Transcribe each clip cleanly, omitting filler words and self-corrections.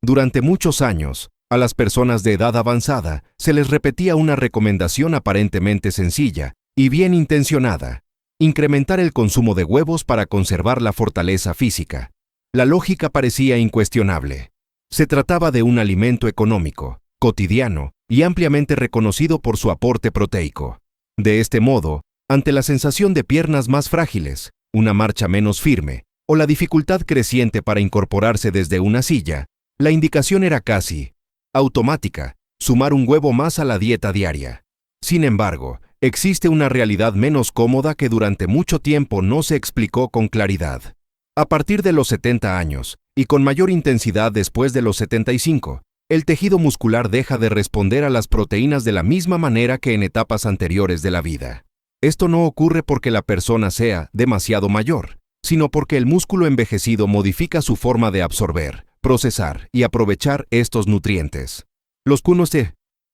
Durante muchos años, a las personas de edad avanzada se les repetía una recomendación aparentemente sencilla y bien intencionada: incrementar el consumo de huevos para conservar la fortaleza física. La lógica parecía incuestionable. Se trataba de un alimento económico, cotidiano y ampliamente reconocido por su aporte proteico. De este modo, ante la sensación de piernas más frágiles, una marcha menos firme o la dificultad creciente para incorporarse desde una silla, la indicación era casi automática: sumar un huevo más a la dieta diaria. Sin embargo, existe una realidad menos cómoda que durante mucho tiempo no se explicó con claridad. A partir de los 70 años, y con mayor intensidad después de los 75, el tejido muscular deja de responder a las proteínas de la misma manera que en etapas anteriores de la vida. Esto no ocurre porque la persona sea demasiado mayor, sino porque el músculo envejecido modifica su forma de absorber, procesar y aprovechar estos nutrientes. Los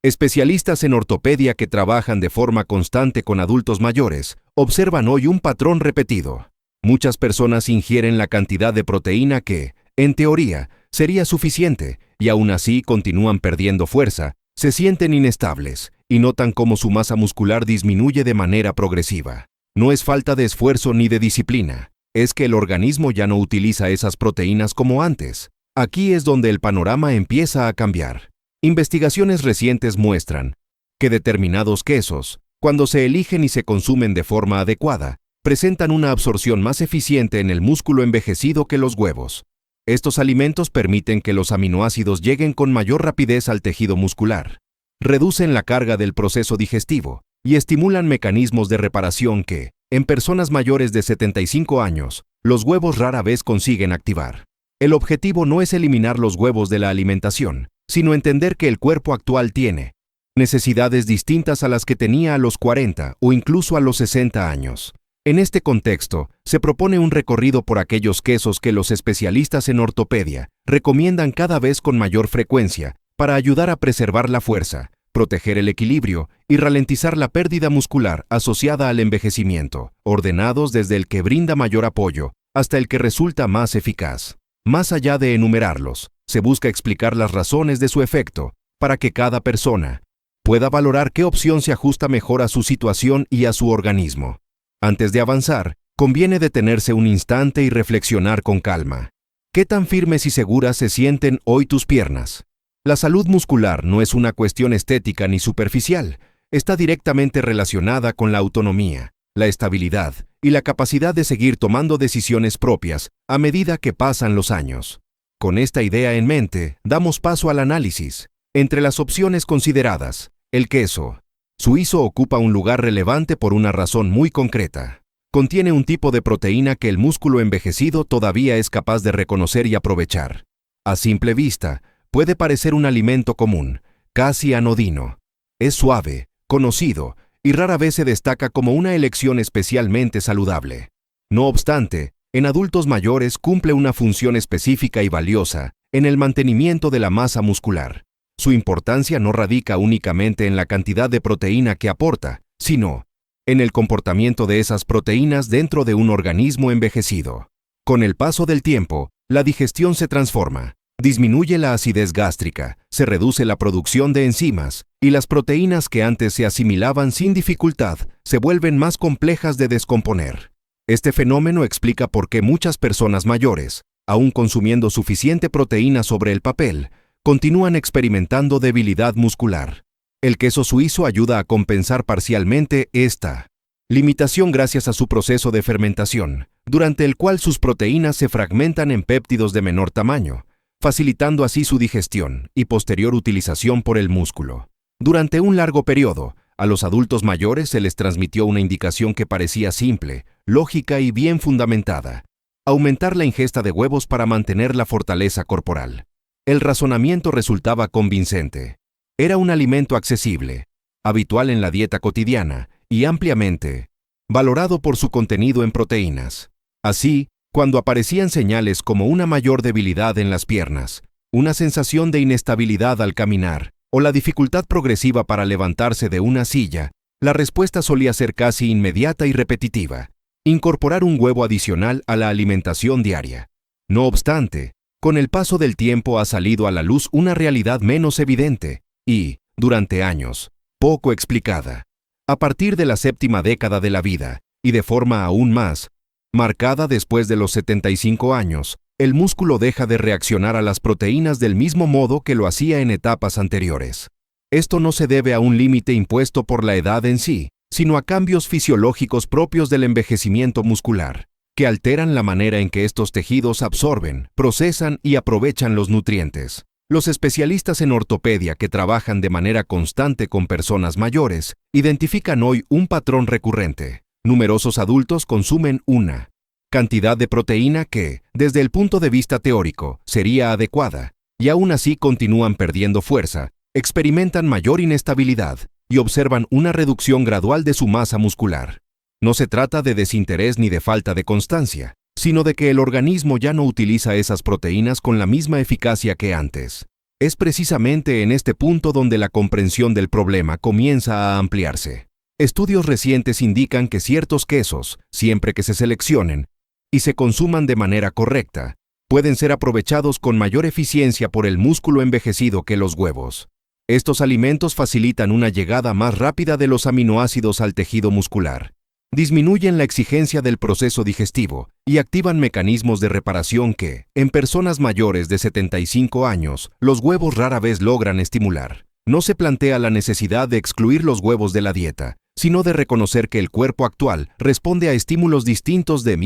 especialistas en ortopedia que trabajan de forma constante con adultos mayores observan hoy un patrón repetido. Muchas personas ingieren la cantidad de proteína que, en teoría, sería suficiente, y aún así continúan perdiendo fuerza, se sienten inestables y notan cómo su masa muscular disminuye de manera progresiva. No es falta de esfuerzo ni de disciplina, es que el organismo ya no utiliza esas proteínas como antes. Aquí es donde el panorama empieza a cambiar. Investigaciones recientes muestran que determinados quesos, cuando se eligen y se consumen de forma adecuada, presentan una absorción más eficiente en el músculo envejecido que los huevos. Estos alimentos permiten que los aminoácidos lleguen con mayor rapidez al tejido muscular, reducen la carga del proceso digestivo y estimulan mecanismos de reparación que, en personas mayores de 75 años, los huevos rara vez consiguen activar. El objetivo no es eliminar los huevos de la alimentación, sino entender que el cuerpo actual tiene necesidades distintas a las que tenía a los 40 o incluso a los 60 años. En este contexto, se propone un recorrido por aquellos quesos que los especialistas en ortopedia recomiendan cada vez con mayor frecuencia para ayudar a preservar la fuerza, proteger el equilibrio y ralentizar la pérdida muscular asociada al envejecimiento, ordenados desde el que brinda mayor apoyo hasta el que resulta más eficaz. Más allá de enumerarlos, se busca explicar las razones de su efecto para que cada persona pueda valorar qué opción se ajusta mejor a su situación y a su organismo. Antes de avanzar, conviene detenerse un instante y reflexionar con calma. ¿Qué tan firmes y seguras se sienten hoy tus piernas? La salud muscular no es una cuestión estética ni superficial, está directamente relacionada con la autonomía, la estabilidad y la capacidad de seguir tomando decisiones propias a medida que pasan los años. Con esta idea en mente, damos paso al análisis. Entre las opciones consideradas, el queso suizo ocupa un lugar relevante por una razón muy concreta. Contiene un tipo de proteína que el músculo envejecido todavía es capaz de reconocer y aprovechar. A simple vista, puede parecer un alimento común, casi anodino. Es suave, conocido, y rara vez se destaca como una elección especialmente saludable. No obstante, en adultos mayores cumple una función específica y valiosa en el mantenimiento de la masa muscular. Su importancia no radica únicamente en la cantidad de proteína que aporta, sino en el comportamiento de esas proteínas dentro de un organismo envejecido. Con el paso del tiempo, la digestión se transforma, disminuye la acidez gástrica, se reduce la producción de enzimas, y las proteínas que antes se asimilaban sin dificultad se vuelven más complejas de descomponer. Este fenómeno explica por qué muchas personas mayores, aún consumiendo suficiente proteína sobre el papel, continúan experimentando debilidad muscular. El queso suizo ayuda a compensar parcialmente esta limitación gracias a su proceso de fermentación, durante el cual sus proteínas se fragmentan en péptidos de menor tamaño, facilitando así su digestión y posterior utilización por el músculo. Durante un largo periodo, a los adultos mayores se les transmitió una indicación que parecía simple, lógica y bien fundamentada: aumentar la ingesta de huevos para mantener la fortaleza corporal. El razonamiento resultaba convincente. Era un alimento accesible, habitual en la dieta cotidiana y ampliamente valorado por su contenido en proteínas. Así, cuando aparecían señales como una mayor debilidad en las piernas, una sensación de inestabilidad al caminar o la dificultad progresiva para levantarse de una silla, la respuesta solía ser casi inmediata y repetitiva: incorporar un huevo adicional a la alimentación diaria. No obstante, Con el paso del tiempo ha salido a la luz una realidad menos evidente y, durante años, poco explicada. A partir de la séptima década de la vida, y de forma aún más marcada después de los 75 años, el músculo deja de reaccionar a las proteínas del mismo modo que lo hacía en etapas anteriores. Esto no se debe a un límite impuesto por la edad en sí, sino a cambios fisiológicos propios del envejecimiento muscular, que alteran la manera en que estos tejidos absorben, procesan y aprovechan los nutrientes. Los especialistas en ortopedia que trabajan de manera constante con personas mayores identifican hoy un patrón recurrente. Numerosos adultos consumen una cantidad de proteína que, desde el punto de vista teórico, sería adecuada, y aún así continúan perdiendo fuerza, experimentan mayor inestabilidad y observan una reducción gradual de su masa muscular. No se trata de desinterés ni de falta de constancia, sino de que el organismo ya no utiliza esas proteínas con la misma eficacia que antes. Es precisamente en este punto donde la comprensión del problema comienza a ampliarse. Estudios recientes indican que ciertos quesos, siempre que se seleccionen y se consuman de manera correcta, pueden ser aprovechados con mayor eficiencia por el músculo envejecido que los huevos. Estos alimentos facilitan una llegada más rápida de los aminoácidos al tejido muscular, disminuyen la exigencia del proceso digestivo y activan mecanismos de reparación que, en personas mayores de 75 años, los huevos rara vez logran estimular. No se plantea la necesidad de excluir los huevos de la dieta, sino de reconocer que el cuerpo actual responde a estímulos distintos de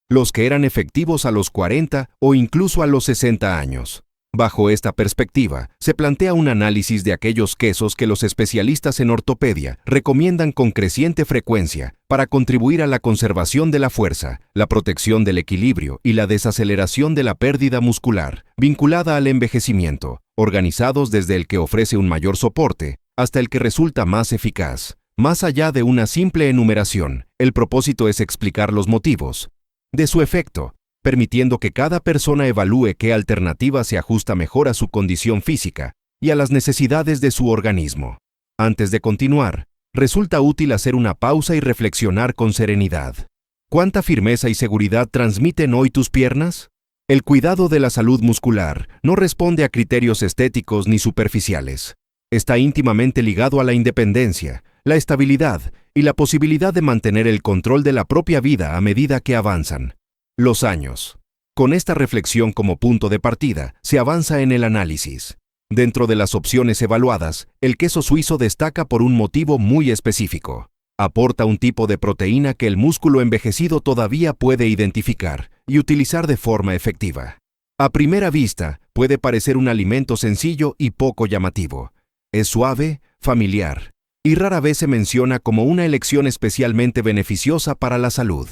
los que eran efectivos a los 40 o incluso a los 60 años. Bajo esta perspectiva, se plantea un análisis de aquellos quesos que los especialistas en ortopedia recomiendan con creciente frecuencia para contribuir a la conservación de la fuerza, la protección del equilibrio y la desaceleración de la pérdida muscular, vinculada al envejecimiento, organizados desde el que ofrece un mayor soporte hasta el que resulta más eficaz. Más allá de una simple enumeración, el propósito es explicar los motivos de su efecto, permitiendo que cada persona evalúe qué alternativa se ajusta mejor a su condición física y a las necesidades de su organismo. Antes de continuar, resulta útil hacer una pausa y reflexionar con serenidad. ¿Cuánta firmeza y seguridad transmiten hoy tus piernas? El cuidado de la salud muscular no responde a criterios estéticos ni superficiales. Está íntimamente ligado a la independencia, la estabilidad y la posibilidad de mantener el control de la propia vida a medida que avanzan los años. Con esta reflexión como punto de partida, se avanza en el análisis. Dentro de las opciones evaluadas, el queso suizo destaca por un motivo muy específico. Aporta un tipo de proteína que el músculo envejecido todavía puede identificar y utilizar de forma efectiva. A primera vista, puede parecer un alimento sencillo y poco llamativo. Es suave, familiar, y rara vez se menciona como una elección especialmente beneficiosa para la salud.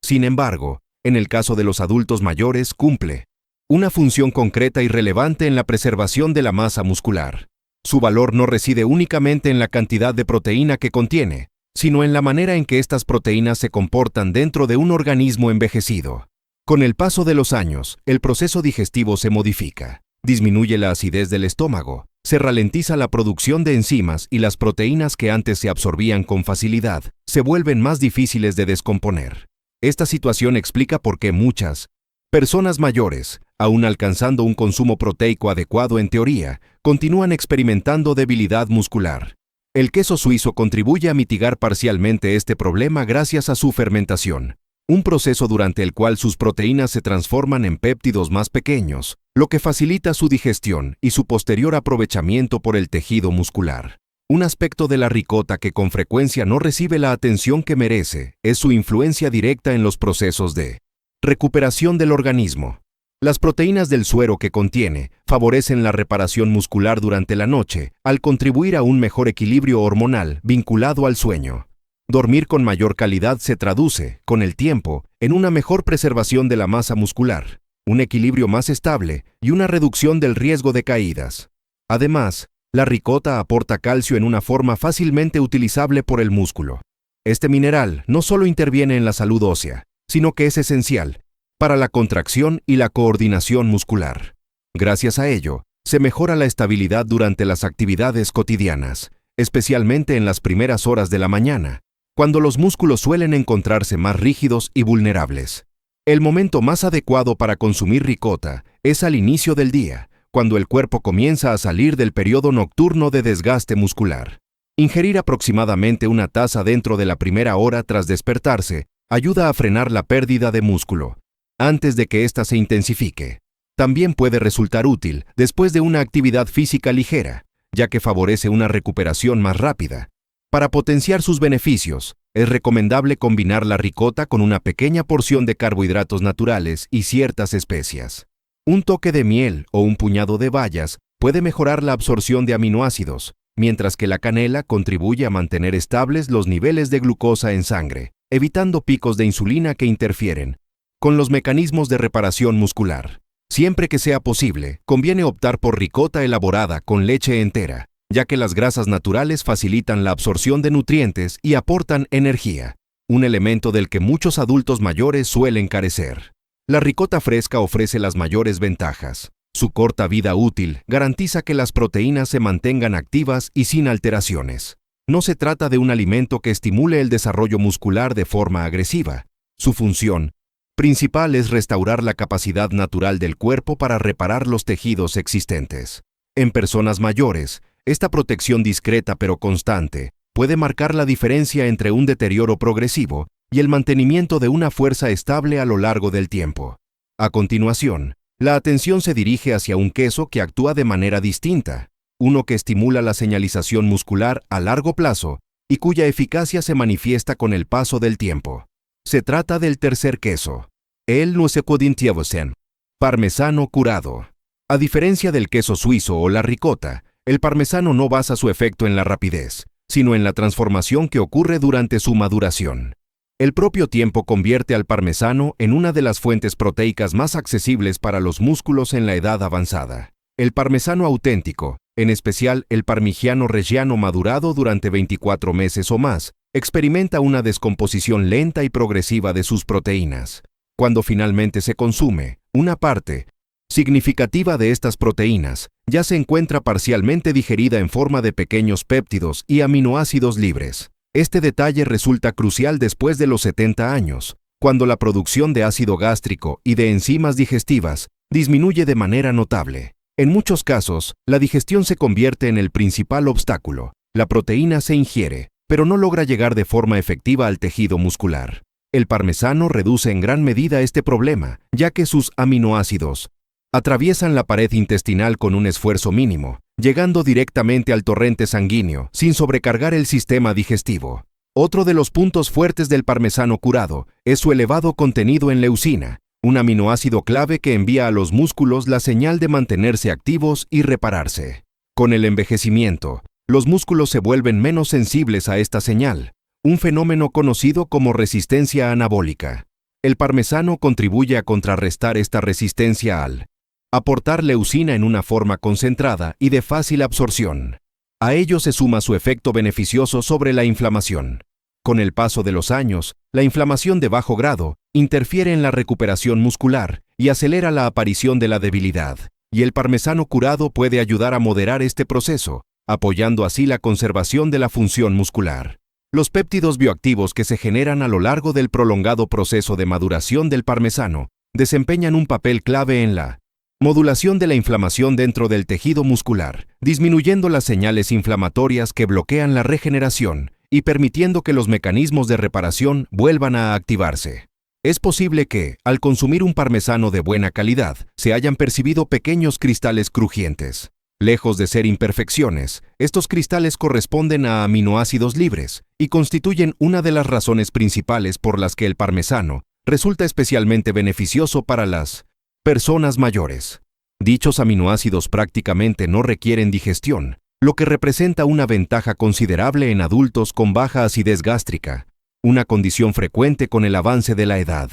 Sin embargo, en el caso de los adultos mayores, cumple una función concreta y relevante en la preservación de la masa muscular. Su valor no reside únicamente en la cantidad de proteína que contiene, sino en la manera en que estas proteínas se comportan dentro de un organismo envejecido. Con el paso de los años, el proceso digestivo se modifica, disminuye la acidez del estómago, se ralentiza la producción de enzimas y las proteínas que antes se absorbían con facilidad se vuelven más difíciles de descomponer. Esta situación explica por qué muchas personas mayores, aún alcanzando un consumo proteico adecuado en teoría, continúan experimentando debilidad muscular. El queso suizo contribuye a mitigar parcialmente este problema gracias a su fermentación, un proceso durante el cual sus proteínas se transforman en péptidos más pequeños, lo que facilita su digestión y su posterior aprovechamiento por el tejido muscular. Un aspecto de la ricota que con frecuencia no recibe la atención que merece es su influencia directa en los procesos de recuperación del organismo. Las proteínas del suero que contiene favorecen la reparación muscular durante la noche al contribuir a un mejor equilibrio hormonal vinculado al sueño. Dormir con mayor calidad se traduce, con el tiempo, en una mejor preservación de la masa muscular, un equilibrio más estable y una reducción del riesgo de caídas. Además, la ricota aporta calcio en una forma fácilmente utilizable por el músculo. Este mineral no solo interviene en la salud ósea, sino que es esencial para la contracción y la coordinación muscular. Gracias a ello, se mejora la estabilidad durante las actividades cotidianas, especialmente en las primeras horas de la mañana, cuando los músculos suelen encontrarse más rígidos y vulnerables. El momento más adecuado para consumir ricota es al inicio del día, cuando el cuerpo comienza a salir del periodo nocturno de desgaste muscular. Ingerir aproximadamente una taza dentro de la primera hora tras despertarse ayuda a frenar la pérdida de músculo, antes de que ésta se intensifique. También puede resultar útil después de una actividad física ligera, ya que favorece una recuperación más rápida. Para potenciar sus beneficios, es recomendable combinar la ricota con una pequeña porción de carbohidratos naturales y ciertas especias. Un toque de miel o un puñado de bayas puede mejorar la absorción de aminoácidos, mientras que la canela contribuye a mantener estables los niveles de glucosa en sangre, evitando picos de insulina que interfieren con los mecanismos de reparación muscular. Siempre que sea posible, conviene optar por ricota elaborada con leche entera, ya que las grasas naturales facilitan la absorción de nutrientes y aportan energía, un elemento del que muchos adultos mayores suelen carecer. La ricota fresca ofrece las mayores ventajas. Su corta vida útil garantiza que las proteínas se mantengan activas y sin alteraciones. No se trata de un alimento que estimule el desarrollo muscular de forma agresiva. Su función principal es restaurar la capacidad natural del cuerpo para reparar los tejidos existentes. En personas mayores, esta protección discreta pero constante puede marcar la diferencia entre un deterioro progresivo y el mantenimiento de una fuerza estable a lo largo del tiempo. A continuación, la atención se dirige hacia un queso que actúa de manera distinta, uno que estimula la señalización muscular a largo plazo y cuya eficacia se manifiesta con el paso del tiempo. Se trata del tercer queso, el Nuesekodintievosen, parmesano curado. A diferencia del queso suizo o la ricota, el parmesano no basa su efecto en la rapidez, sino en la transformación que ocurre durante su maduración. El propio tiempo convierte al parmesano en una de las fuentes proteicas más accesibles para los músculos en la edad avanzada. El parmesano auténtico, en especial el parmigiano reggiano madurado durante 24 meses o más, experimenta una descomposición lenta y progresiva de sus proteínas. Cuando finalmente se consume, una parte significativa de estas proteínas ya se encuentra parcialmente digerida en forma de pequeños péptidos y aminoácidos libres. Este detalle resulta crucial después de los 70 años, cuando la producción de ácido gástrico y de enzimas digestivas disminuye de manera notable. En muchos casos, la digestión se convierte en el principal obstáculo. La proteína se ingiere, pero no logra llegar de forma efectiva al tejido muscular. El parmesano reduce en gran medida este problema, ya que sus aminoácidos atraviesan la pared intestinal con un esfuerzo mínimo, llegando directamente al torrente sanguíneo sin sobrecargar el sistema digestivo. Otro de los puntos fuertes del parmesano curado es su elevado contenido en leucina, un aminoácido clave que envía a los músculos la señal de mantenerse activos y repararse. Con el envejecimiento, los músculos se vuelven menos sensibles a esta señal, un fenómeno conocido como resistencia anabólica. El parmesano contribuye a contrarrestar esta resistencia al aportar leucina en una forma concentrada y de fácil absorción. A ello se suma su efecto beneficioso sobre la inflamación. Con el paso de los años, la inflamación de bajo grado interfiere en la recuperación muscular y acelera la aparición de la debilidad, y el parmesano curado puede ayudar a moderar este proceso, apoyando así la conservación de la función muscular. Los péptidos bioactivos que se generan a lo largo del prolongado proceso de maduración del parmesano desempeñan un papel clave en la modulación de la inflamación dentro del tejido muscular, disminuyendo las señales inflamatorias que bloquean la regeneración y permitiendo que los mecanismos de reparación vuelvan a activarse. Es posible que, al consumir un parmesano de buena calidad, se hayan percibido pequeños cristales crujientes. Lejos de ser imperfecciones, estos cristales corresponden a aminoácidos libres y constituyen una de las razones principales por las que el parmesano resulta especialmente beneficioso para las personas mayores. Dichos aminoácidos prácticamente no requieren digestión, lo que representa una ventaja considerable en adultos con baja acidez gástrica, una condición frecuente con el avance de la edad.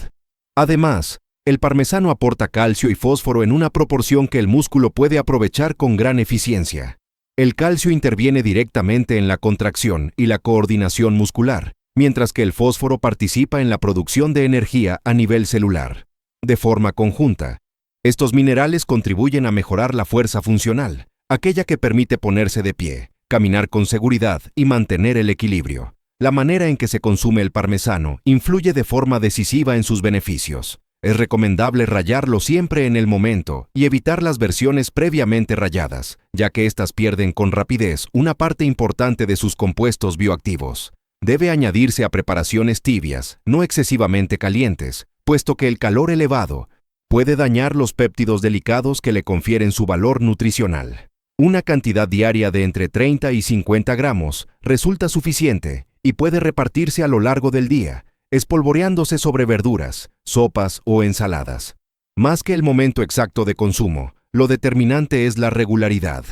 Además, el parmesano aporta calcio y fósforo en una proporción que el músculo puede aprovechar con gran eficiencia. El calcio interviene directamente en la contracción y la coordinación muscular, mientras que el fósforo participa en la producción de energía a nivel celular. De forma conjunta, estos minerales contribuyen a mejorar la fuerza funcional, aquella que permite ponerse de pie, caminar con seguridad y mantener el equilibrio. La manera en que se consume el parmesano influye de forma decisiva en sus beneficios. Es recomendable rallarlo siempre en el momento y evitar las versiones previamente ralladas, ya que éstas pierden con rapidez una parte importante de sus compuestos bioactivos. Debe añadirse a preparaciones tibias, no excesivamente calientes, puesto que el calor elevado puede dañar los péptidos delicados que le confieren su valor nutricional. Una cantidad diaria de entre 30 y 50 gramos resulta suficiente y puede repartirse a lo largo del día, espolvoreándose sobre verduras, sopas o ensaladas. Más que el momento exacto de consumo, lo determinante es la regularidad.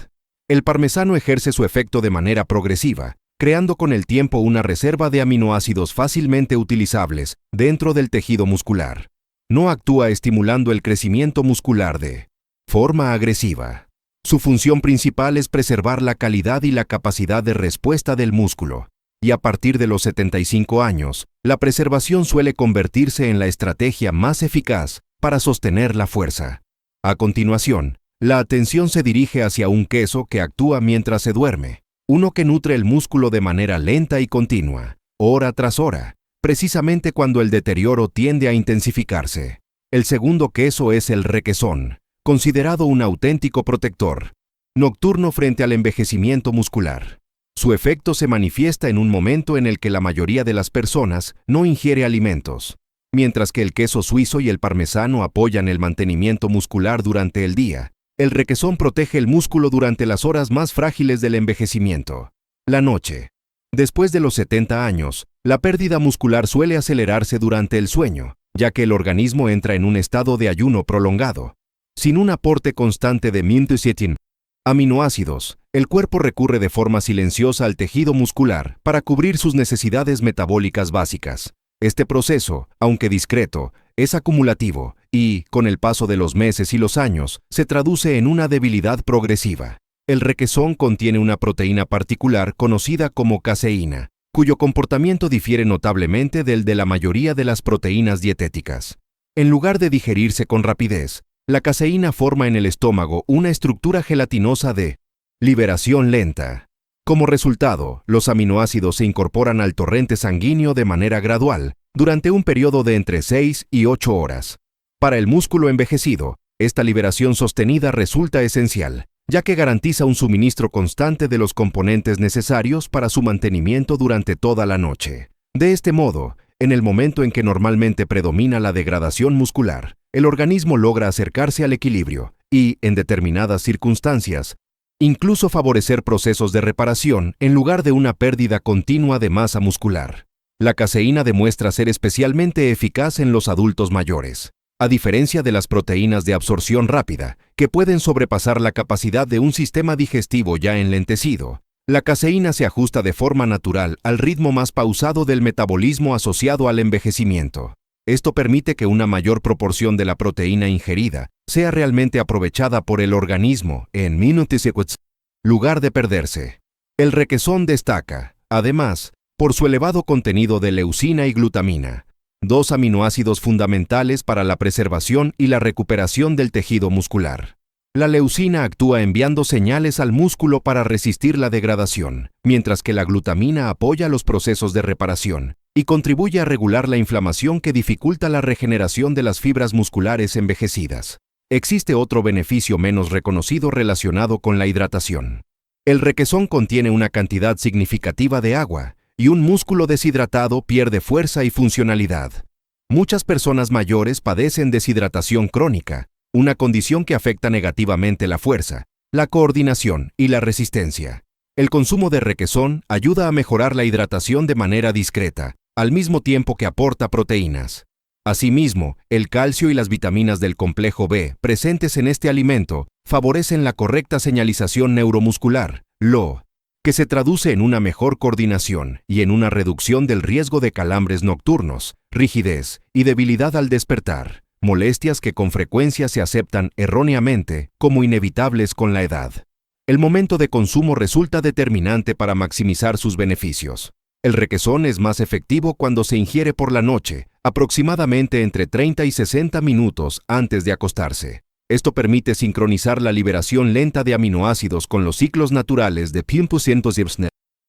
El parmesano ejerce su efecto de manera progresiva, creando con el tiempo una reserva de aminoácidos fácilmente utilizables dentro del tejido muscular. No actúa estimulando el crecimiento muscular de forma agresiva. Su función principal es preservar la calidad y la capacidad de respuesta del músculo. Y a partir de los 75 años, la preservación suele convertirse en la estrategia más eficaz para sostener la fuerza. A continuación, la atención se dirige hacia un queso que actúa mientras se duerme, uno que nutre el músculo de manera lenta y continua, hora tras hora, precisamente cuando el deterioro tiende a intensificarse. El segundo queso es el requesón, considerado un auténtico protector nocturno frente al envejecimiento muscular. Su efecto se manifiesta en un momento en el que la mayoría de las personas no ingiere alimentos. Mientras que el queso suizo y el parmesano apoyan el mantenimiento muscular durante el día, el requesón protege el músculo durante las horas más frágiles del envejecimiento. La noche. Después de los 70 años, la pérdida muscular suele acelerarse durante el sueño, ya que el organismo entra en un estado de ayuno prolongado. Sin un aporte constante de aminoácidos, el cuerpo recurre de forma silenciosa al tejido muscular para cubrir sus necesidades metabólicas básicas. Este proceso, aunque discreto, es acumulativo y, con el paso de los meses y los años, se traduce en una debilidad progresiva. El requesón contiene una proteína particular conocida como caseína, cuyo comportamiento difiere notablemente del de la mayoría de las proteínas dietéticas. En lugar de digerirse con rapidez, la caseína forma en el estómago una estructura gelatinosa de liberación lenta. Como resultado, los aminoácidos se incorporan al torrente sanguíneo de manera gradual, durante un periodo de entre 6 y 8 horas. Para el músculo envejecido, esta liberación sostenida resulta esencial, ya que garantiza un suministro constante de los componentes necesarios para su mantenimiento durante toda la noche. De este modo, en el momento en que normalmente predomina la degradación muscular, el organismo logra acercarse al equilibrio y, en determinadas circunstancias, incluso favorecer procesos de reparación en lugar de una pérdida continua de masa muscular. La caseína demuestra ser especialmente eficaz en los adultos mayores, a diferencia de las proteínas de absorción rápida, que pueden sobrepasar la capacidad de un sistema digestivo ya enlentecido. La caseína se ajusta de forma natural al ritmo más pausado del metabolismo asociado al envejecimiento. Esto permite que una mayor proporción de la proteína ingerida sea realmente aprovechada por el organismo en lugar de perderse. El requesón destaca, además, por su elevado contenido de leucina y glutamina, dos aminoácidos fundamentales para la preservación y la recuperación del tejido muscular. La leucina actúa enviando señales al músculo para resistir la degradación, mientras que la glutamina apoya los procesos de reparación y contribuye a regular la inflamación que dificulta la regeneración de las fibras musculares envejecidas. Existe otro beneficio menos reconocido relacionado con la hidratación. El requesón contiene una cantidad significativa de agua, y un músculo deshidratado pierde fuerza y funcionalidad. Muchas personas mayores padecen deshidratación crónica, una condición que afecta negativamente la fuerza, la coordinación y la resistencia. El consumo de requesón ayuda a mejorar la hidratación de manera discreta, al mismo tiempo que aporta proteínas. Asimismo, el calcio y las vitaminas del complejo B presentes en este alimento favorecen la correcta señalización neuromuscular, que se traduce en una mejor coordinación y en una reducción del riesgo de calambres nocturnos, rigidez y debilidad al despertar, molestias que con frecuencia se aceptan erróneamente como inevitables con la edad. El momento de consumo resulta determinante para maximizar sus beneficios. El requesón es más efectivo cuando se ingiere por la noche, aproximadamente entre 30 y 60 minutos antes de acostarse. Esto permite sincronizar la liberación lenta de aminoácidos con los ciclos naturales de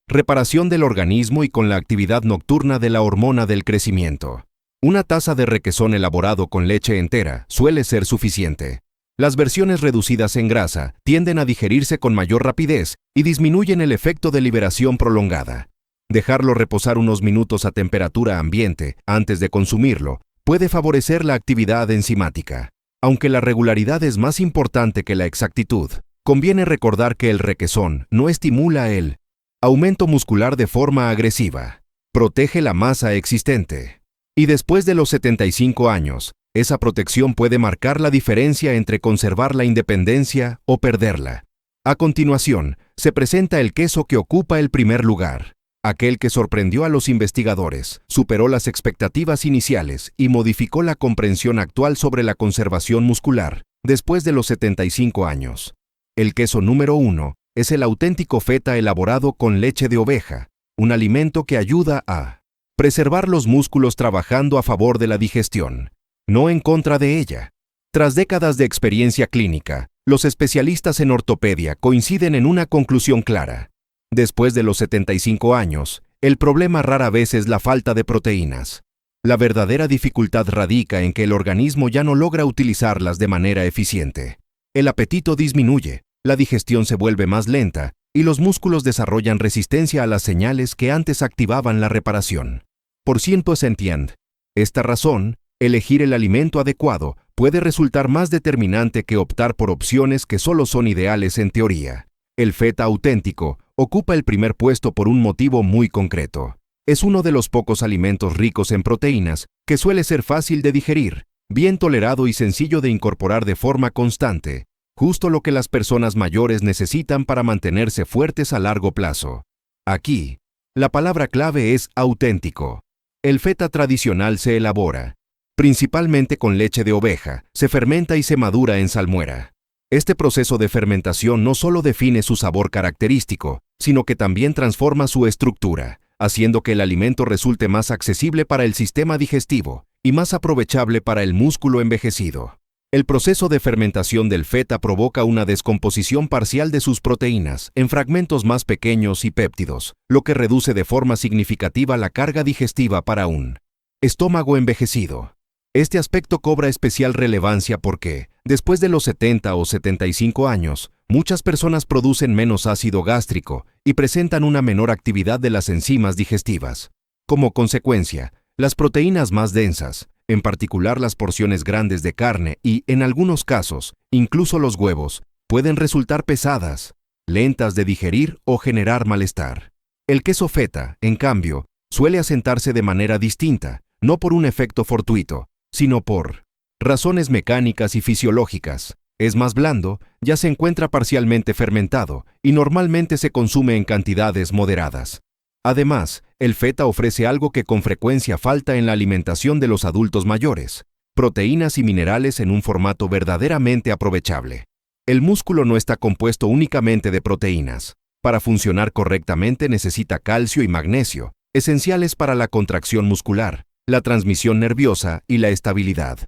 reparación del organismo y con la actividad nocturna de la hormona del crecimiento. Una taza de requesón elaborado con leche entera suele ser suficiente. Las versiones reducidas en grasa tienden a digerirse con mayor rapidez y disminuyen el efecto de liberación prolongada. Dejarlo reposar unos minutos a temperatura ambiente antes de consumirlo puede favorecer la actividad enzimática. Aunque la regularidad es más importante que la exactitud, conviene recordar que el requesón no estimula el aumento muscular de forma agresiva. Protege la masa existente. Y después de los 75 años, esa protección puede marcar la diferencia entre conservar la independencia o perderla. A continuación, se presenta el queso que ocupa el primer lugar. Aquel que sorprendió a los investigadores, superó las expectativas iniciales y modificó la comprensión actual sobre la conservación muscular después de los 75 años. El queso número 1 es el auténtico feta elaborado con leche de oveja, un alimento que ayuda a preservar los músculos trabajando a favor de la digestión, no en contra de ella. Tras décadas de experiencia clínica, los especialistas en ortopedia coinciden en una conclusión clara. Después de los 75 años, el problema rara vez es la falta de proteínas. La verdadera dificultad radica en que el organismo ya no logra utilizarlas de manera eficiente. El apetito disminuye, la digestión se vuelve más lenta y los músculos desarrollan resistencia a las señales que antes activaban la reparación. Por ciento se entiende. Esta razón, elegir el alimento adecuado puede resultar más determinante que optar por opciones que solo son ideales en teoría. El feta auténtico ocupa el primer puesto por un motivo muy concreto. Es uno de los pocos alimentos ricos en proteínas que suele ser fácil de digerir, bien tolerado y sencillo de incorporar de forma constante, justo lo que las personas mayores necesitan para mantenerse fuertes a largo plazo. Aquí, la palabra clave es auténtico. El feta tradicional se elabora principalmente con leche de oveja, se fermenta y se madura en salmuera. Este proceso de fermentación no solo define su sabor característico, sino que también transforma su estructura, haciendo que el alimento resulte más accesible para el sistema digestivo y más aprovechable para el músculo envejecido. El proceso de fermentación del feta provoca una descomposición parcial de sus proteínas en fragmentos más pequeños y péptidos, lo que reduce de forma significativa la carga digestiva para un estómago envejecido. Este aspecto cobra especial relevancia porque, después de los 70 o 75 años, muchas personas producen menos ácido gástrico y presentan una menor actividad de las enzimas digestivas. Como consecuencia, las proteínas más densas, en particular las porciones grandes de carne y, en algunos casos, incluso los huevos, pueden resultar pesadas, lentas de digerir o generar malestar. El queso feta, en cambio, suele asentarse de manera distinta, no por un efecto fortuito, sino por razones mecánicas y fisiológicas. Es más blando, ya se encuentra parcialmente fermentado y normalmente se consume en cantidades moderadas. Además, el feta ofrece algo que con frecuencia falta en la alimentación de los adultos mayores: proteínas y minerales en un formato verdaderamente aprovechable. El músculo no está compuesto únicamente de proteínas. Para funcionar correctamente necesita calcio y magnesio, esenciales para la contracción muscular, la transmisión nerviosa y la estabilidad.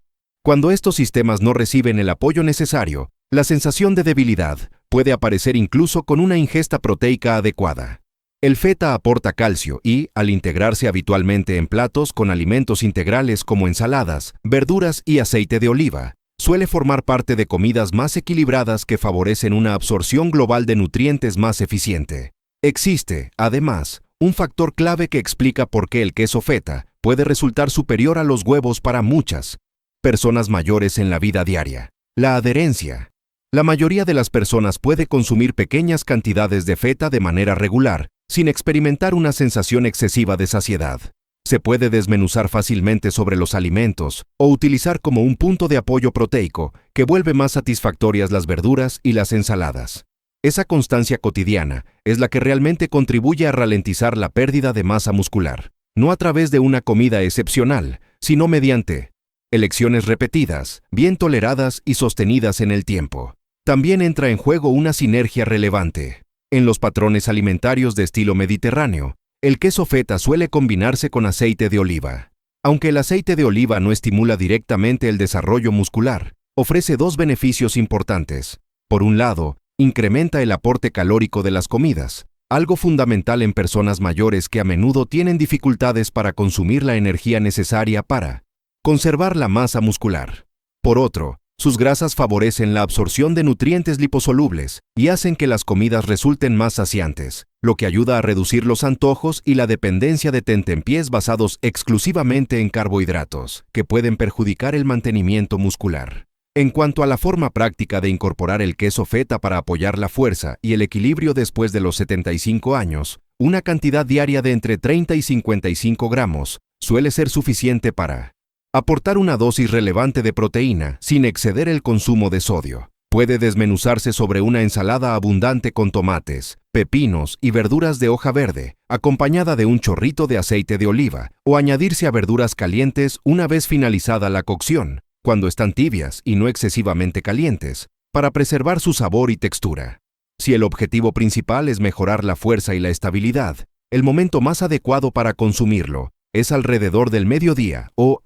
Cuando estos sistemas no reciben el apoyo necesario, la sensación de debilidad puede aparecer incluso con una ingesta proteica adecuada. El feta aporta calcio y, al integrarse habitualmente en platos con alimentos integrales como ensaladas, verduras y aceite de oliva, suele formar parte de comidas más equilibradas que favorecen una absorción global de nutrientes más eficiente. Existe, además, un factor clave que explica por qué el queso feta puede resultar superior a los huevos para muchas personas mayores en la vida diaria: la adherencia. La mayoría de las personas puede consumir pequeñas cantidades de feta de manera regular, sin experimentar una sensación excesiva de saciedad. Se puede desmenuzar fácilmente sobre los alimentos o utilizar como un punto de apoyo proteico que vuelve más satisfactorias las verduras y las ensaladas. Esa constancia cotidiana es la que realmente contribuye a ralentizar la pérdida de masa muscular, no a través de una comida excepcional, sino mediante elecciones repetidas, bien toleradas y sostenidas en el tiempo. También entra en juego una sinergia relevante. En los patrones alimentarios de estilo mediterráneo, el queso feta suele combinarse con aceite de oliva. Aunque el aceite de oliva no estimula directamente el desarrollo muscular, ofrece dos beneficios importantes. Por un lado, incrementa el aporte calórico de las comidas, algo fundamental en personas mayores que a menudo tienen dificultades para consumir la energía necesaria para conservar la masa muscular. Por otro, sus grasas favorecen la absorción de nutrientes liposolubles y hacen que las comidas resulten más saciantes, lo que ayuda a reducir los antojos y la dependencia de tentempiés basados exclusivamente en carbohidratos, que pueden perjudicar el mantenimiento muscular. En cuanto a la forma práctica de incorporar el queso feta para apoyar la fuerza y el equilibrio después de los 75 años, una cantidad diaria de entre 30 y 55 gramos suele ser suficiente para aportar una dosis relevante de proteína sin exceder el consumo de sodio. Puede desmenuzarse sobre una ensalada abundante con tomates, pepinos y verduras de hoja verde, acompañada de un chorrito de aceite de oliva, o añadirse a verduras calientes una vez finalizada la cocción, cuando están tibias y no excesivamente calientes, para preservar su sabor y textura. Si el objetivo principal es mejorar la fuerza y la estabilidad, el momento más adecuado para consumirlo es alrededor del mediodía o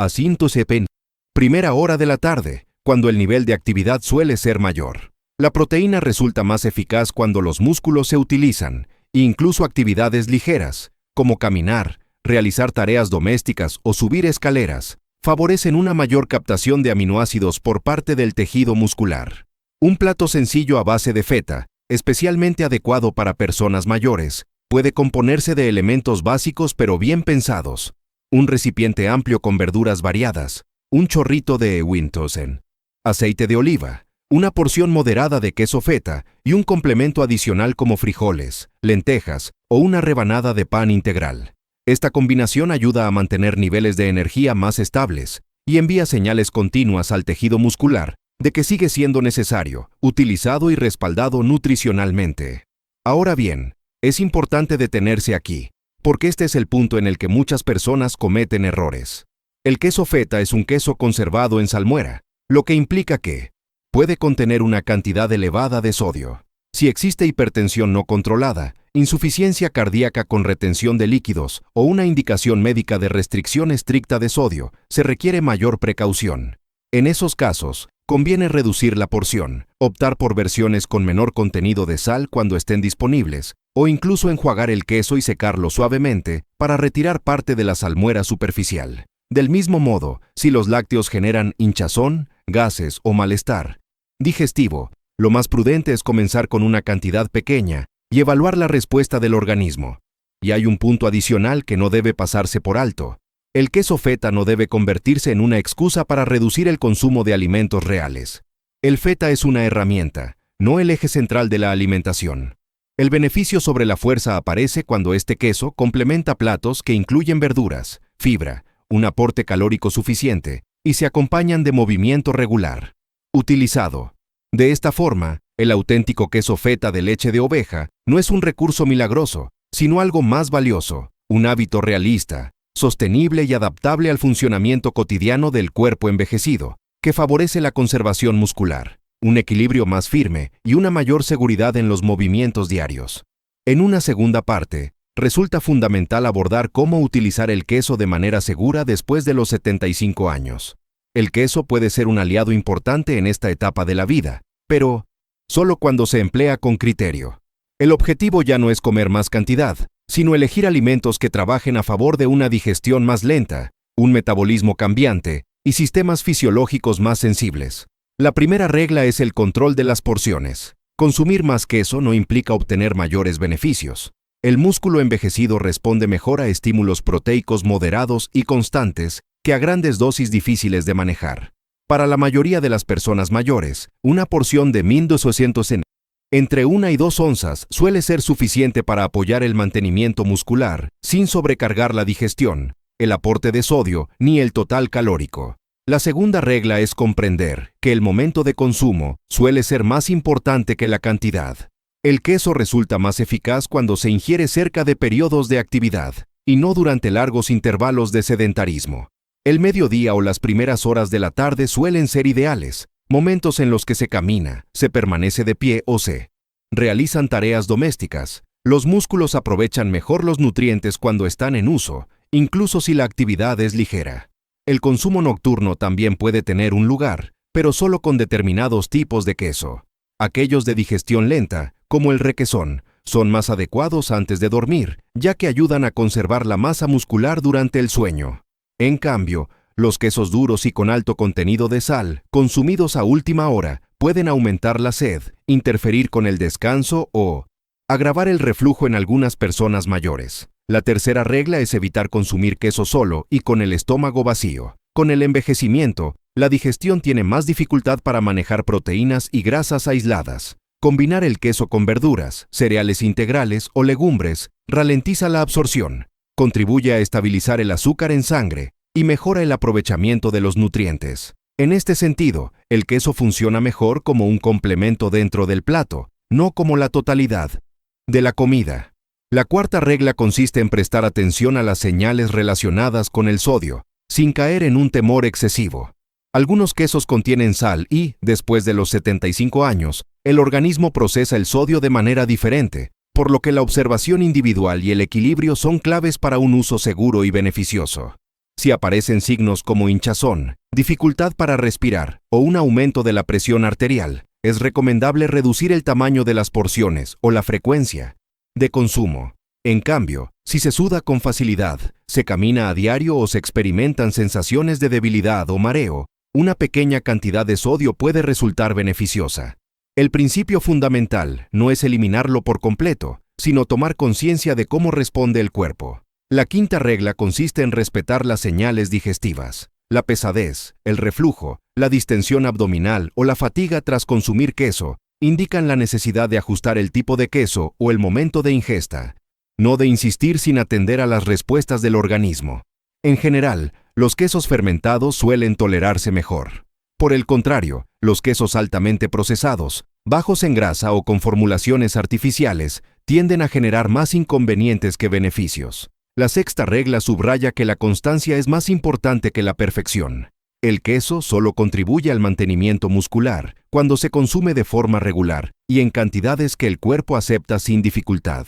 primera hora de la tarde, cuando el nivel de actividad suele ser mayor. La proteína resulta más eficaz cuando los músculos se utilizan, incluso actividades ligeras, como caminar, realizar tareas domésticas o subir escaleras, favorecen una mayor captación de aminoácidos por parte del tejido muscular. Un plato sencillo a base de feta, especialmente adecuado para personas mayores, puede componerse de elementos básicos pero bien pensados: un recipiente amplio con verduras variadas, un chorrito de Wintosen, aceite de oliva, una porción moderada de queso feta y un complemento adicional como frijoles, lentejas o una rebanada de pan integral. Esta combinación ayuda a mantener niveles de energía más estables y envía señales continuas al tejido muscular de que sigue siendo necesario, utilizado y respaldado nutricionalmente. Ahora bien, es importante detenerse aquí, porque este es el punto en el que muchas personas cometen errores. El queso feta es un queso conservado en salmuera, lo que implica que puede contener una cantidad elevada de sodio. Si existe hipertensión no controlada, insuficiencia cardíaca con retención de líquidos o una indicación médica de restricción estricta de sodio, se requiere mayor precaución. En esos casos, conviene reducir la porción, optar por versiones con menor contenido de sal cuando estén disponibles, o incluso enjuagar el queso y secarlo suavemente para retirar parte de la salmuera superficial. Del mismo modo, si los lácteos generan hinchazón, gases o malestar digestivo, lo más prudente es comenzar con una cantidad pequeña y evaluar la respuesta del organismo. Y hay un punto adicional que no debe pasarse por alto. El queso feta no debe convertirse en una excusa para reducir el consumo de alimentos reales. El feta es una herramienta, no el eje central de la alimentación. El beneficio sobre la fuerza aparece cuando este queso complementa platos que incluyen verduras, fibra, un aporte calórico suficiente y se acompañan de movimiento regular. Utilizado de esta forma, el auténtico queso feta de leche de oveja no es un recurso milagroso, sino algo más valioso, un hábito realista, sostenible y adaptable al funcionamiento cotidiano del cuerpo envejecido, que favorece la conservación muscular, un equilibrio más firme y una mayor seguridad en los movimientos diarios. En una segunda parte, resulta fundamental abordar cómo utilizar el queso de manera segura después de los 75 años. El queso puede ser un aliado importante en esta etapa de la vida, pero solo cuando se emplea con criterio. El objetivo ya no es comer más cantidad, sino elegir alimentos que trabajen a favor de una digestión más lenta, un metabolismo cambiante y sistemas fisiológicos más sensibles. La primera regla es el control de las porciones. Consumir más queso no implica obtener mayores beneficios. El músculo envejecido responde mejor a estímulos proteicos moderados y constantes que a grandes dosis difíciles de manejar. Para la mayoría de las personas mayores, una porción de 1200 entre 1 y 2 onzas suele ser suficiente para apoyar el mantenimiento muscular sin sobrecargar la digestión, el aporte de sodio ni el total calórico. La segunda regla es comprender que el momento de consumo suele ser más importante que la cantidad. El queso resulta más eficaz cuando se ingiere cerca de periodos de actividad y no durante largos intervalos de sedentarismo. El mediodía o las primeras horas de la tarde suelen ser ideales, momentos en los que se camina, se permanece de pie o se realizan tareas domésticas. Los músculos aprovechan mejor los nutrientes cuando están en uso, incluso si la actividad es ligera. El consumo nocturno también puede tener un lugar, pero solo con determinados tipos de queso. Aquellos de digestión lenta, como el requesón, son más adecuados antes de dormir, ya que ayudan a conservar la masa muscular durante el sueño. En cambio, Los quesos duros y con alto contenido de sal, consumidos a última hora, pueden aumentar la sed, interferir con el descanso o agravar el reflujo en algunas personas mayores. La tercera regla es evitar consumir queso solo y con el estómago vacío. Con el envejecimiento, la digestión tiene más dificultad para manejar proteínas y grasas aisladas. Combinar el queso con verduras, cereales integrales o legumbres ralentiza la absorción, contribuye a estabilizar el azúcar en sangre y mejora el aprovechamiento de los nutrientes. En este sentido, el queso funciona mejor como un complemento dentro del plato, no como la totalidad de la comida. La cuarta regla consiste en prestar atención a las señales relacionadas con el sodio, sin caer en un temor excesivo. Algunos quesos contienen sal y, después de los 75 años, el organismo procesa el sodio de manera diferente, por lo que la observación individual y el equilibrio son claves para un uso seguro y beneficioso. Si aparecen signos como hinchazón, dificultad para respirar o un aumento de la presión arterial, es recomendable reducir el tamaño de las porciones o la frecuencia de consumo. En cambio, si se suda con facilidad, se camina a diario o se experimentan sensaciones de debilidad o mareo, una pequeña cantidad de sodio puede resultar beneficiosa. El principio fundamental no es eliminarlo por completo, sino tomar conciencia de cómo responde el cuerpo. La quinta regla consiste en respetar las señales digestivas. La pesadez, el reflujo, la distensión abdominal o la fatiga tras consumir queso indican la necesidad de ajustar el tipo de queso o el momento de ingesta, no de insistir sin atender a las respuestas del organismo. En general, los quesos fermentados suelen tolerarse mejor. Por el contrario, los quesos altamente procesados, bajos en grasa o con formulaciones artificiales, tienden a generar más inconvenientes que beneficios. La sexta regla subraya que la constancia es más importante que la perfección. El queso solo contribuye al mantenimiento muscular cuando se consume de forma regular y en cantidades que el cuerpo acepta sin dificultad.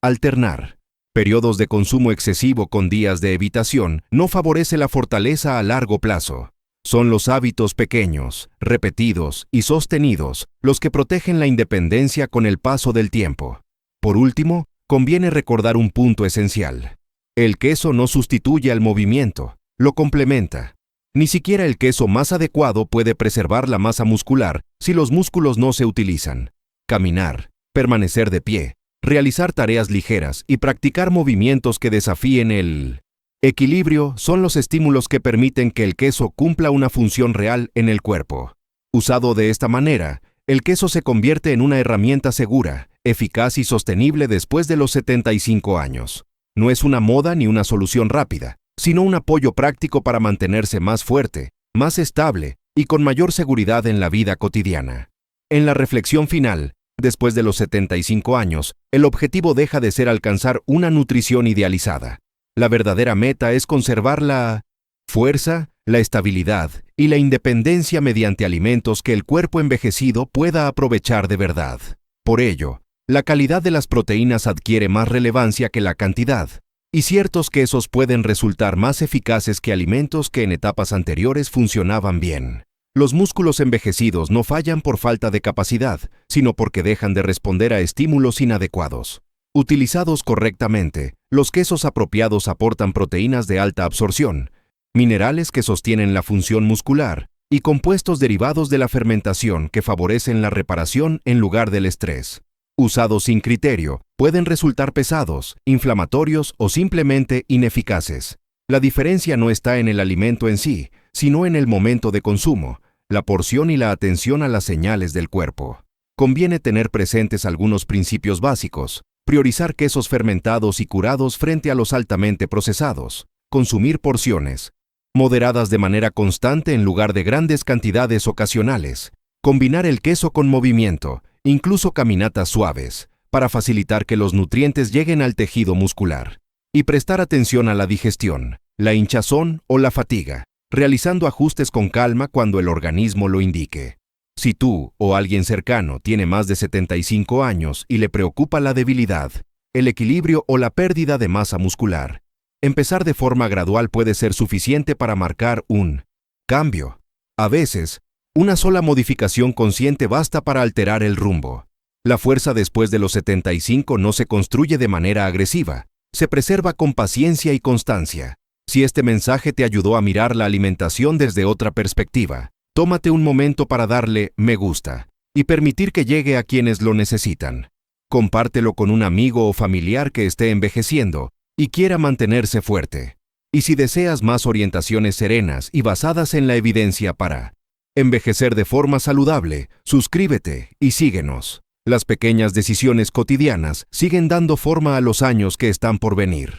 Alternar periodos de consumo excesivo con días de evitación no favorece la fortaleza a largo plazo. Son los hábitos pequeños, repetidos y sostenidos los que protegen la independencia con el paso del tiempo. Por último, conviene recordar un punto esencial. El queso no sustituye al movimiento, lo complementa. Ni siquiera el queso más adecuado puede preservar la masa muscular si los músculos no se utilizan. Caminar, permanecer de pie, realizar tareas ligeras y practicar movimientos que desafíen el equilibrio son los estímulos que permiten que el queso cumpla una función real en el cuerpo. Usado de esta manera, el queso se convierte en una herramienta segura, eficaz y sostenible después de los 75 años. No es una moda ni una solución rápida, sino un apoyo práctico para mantenerse más fuerte, más estable y con mayor seguridad en la vida cotidiana. En la reflexión final, después de los 75 años, el objetivo deja de ser alcanzar una nutrición idealizada. La verdadera meta es conservar la fuerza, la estabilidad y la independencia mediante alimentos que el cuerpo envejecido pueda aprovechar de verdad. Por ello, la calidad de las proteínas adquiere más relevancia que la cantidad, y ciertos quesos pueden resultar más eficaces que alimentos que en etapas anteriores funcionaban bien. Los músculos envejecidos no fallan por falta de capacidad, sino porque dejan de responder a estímulos inadecuados. Utilizados correctamente, los quesos apropiados aportan proteínas de alta absorción, minerales que sostienen la función muscular y compuestos derivados de la fermentación que favorecen la reparación en lugar del estrés. Usados sin criterio, pueden resultar pesados, inflamatorios o simplemente ineficaces. La diferencia no está en el alimento en sí, sino en el momento de consumo, la porción y la atención a las señales del cuerpo. Conviene tener presentes algunos principios básicos: priorizar quesos fermentados y curados frente a los altamente procesados, consumir porciones moderadas de manera constante en lugar de grandes cantidades ocasionales, combinar el queso con movimiento, incluso caminatas suaves, para facilitar que los nutrientes lleguen al tejido muscular, y prestar atención a la digestión, la hinchazón o la fatiga, realizando ajustes con calma cuando el organismo lo indique. Si tú o alguien cercano tiene más de 75 años y le preocupa la debilidad, el equilibrio o la pérdida de masa muscular, empezar de forma gradual puede ser suficiente para marcar un cambio. A veces, una sola modificación consciente basta para alterar el rumbo. La fuerza después de los 75 no se construye de manera agresiva, se preserva con paciencia y constancia. Si este mensaje te ayudó a mirar la alimentación desde otra perspectiva, tómate un momento para darle me gusta y permitir que llegue a quienes lo necesitan. Compártelo con un amigo o familiar que esté envejeciendo y quiera mantenerse fuerte. Y si deseas más orientaciones serenas y basadas en la evidencia para envejecer de forma saludable, suscríbete y síguenos. Las pequeñas decisiones cotidianas siguen dando forma a los años que están por venir.